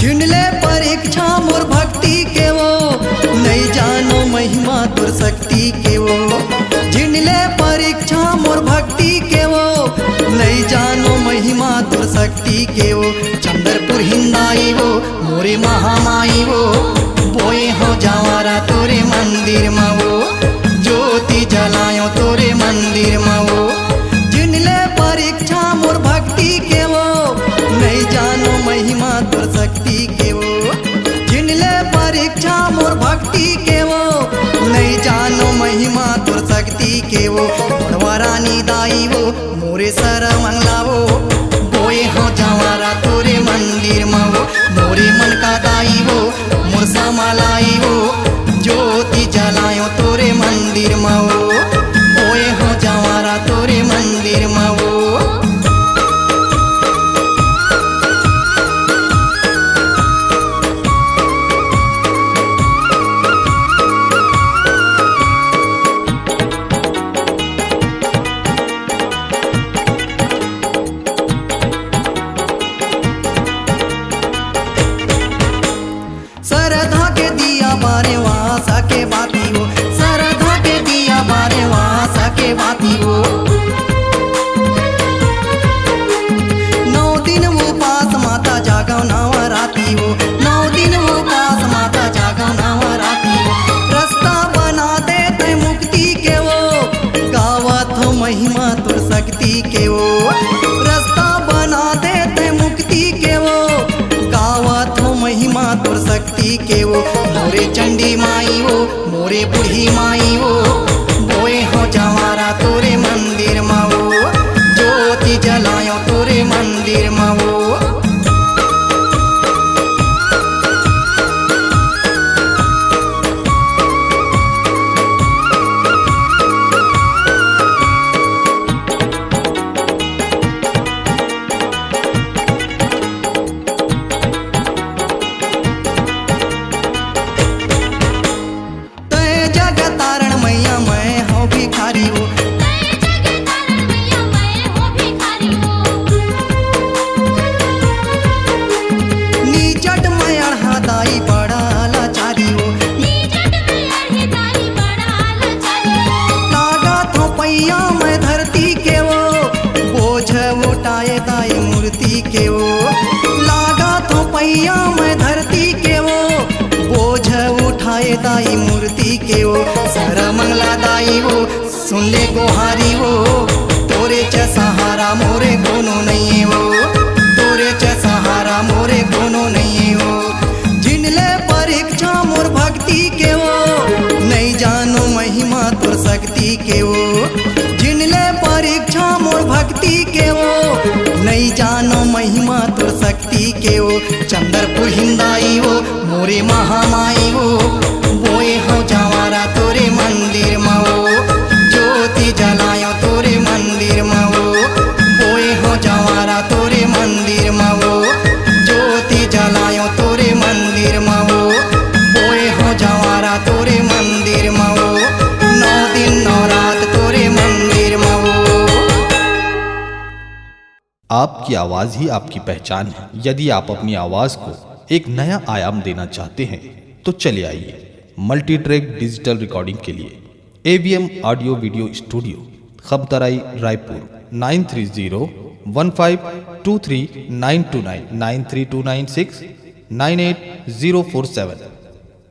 झिंडले परीक्षा मोर भक्ति के वो, नहीं जानो महिमा तुर शक्ति के वो। झिंडले परीक्षा मोर भक्ति के वो, नहीं जानो महिमा तुर शक्ति के वो। चंद्रपुर हिंदाई वो मोरे महामाई वो, बोए हो जावारा तोरे मंदिर में वो, ज्योति जलायो तोरे मंदिर में वो। झिंडले परीक्षा मोर भक्ति के वो, नहीं जानो महिमा तुर शक्ति के वो। झिंडले परीक्षा मोर भक्ति के वो, नहीं जानो महिमा तुर शक्ति के वो। रानी दाई वो मोरे सर मंगला वो, बोए हो जावारा तोरे मंदिर में वो। मोरे मन का दाई वो मोर समालाई वो, ज्योति जलायो तोरे मंदिर में वो, बोए हो जावारा तोरे मंदिर में वो। सरधा के दिया बारे वासा के बाती हो, सरधा के दिया बारे वासा के बाती हो। 9 दिन वो पास माता जागव नवराती हो, 9 दिन वो पास माता जागव नवराती हो। रास्ता बना देते मुक्ति के वो, गावत हो महिमा तुर शक्ति के वो। रास्ता बना देते मुक्ति के वो, गावत हो महिमा तुर शक्ति के वो। मोरे चंडी माई वो मोरे बूढ़ी माई वो, बोए हो जावारा तोरे मंदिर में वो, ज्योति जलायो तोरे मंदिर में वो। के वो लागा तो पैया में धरती के वो, बोझ उठाए दाई मूर्ति के वो। सर मंगला दाई वो सुन ले गोहारी वो, तोरे च सहारा मोरे कोनो नहीं है वो, तोरे च सहारा मोरे कोनो नहीं है वो। झिंडले परीक्षा मोर भक्ति के वो, नहीं जानो महिमा तुर शक्ति के वो। झिंडले परीक्षा मोर भक्ति के वो, नहीं जानो महिमा तुर शक्ति के वो। चंद्रपुर हिंदाई वो मोरे महामाई वो, बोए हो जावारा तोरे मंदिर में वो, ज्योति जलायो तोरे मंदिर में वो, बोए हो जावारा तोरे मंदिर में वो, ज्योति जलायो तोरे मंदिर में वो, बोए हो जावारा तोरे मंदिर में वो। 9 दिन 9 रात तोरे मंदिर में वो। आपकी आवाज़ ही आपकी पहचान है। यदि आप अपनी आवाज़ को एक नया आयाम देना चाहते हैं तो चले आइए मल्टी ट्रैक डिजिटल रिकॉर्डिंग के लिए AVM ऑडियो वीडियो स्टूडियो, खबतराई, रायपुर 9301523929 93296 98047।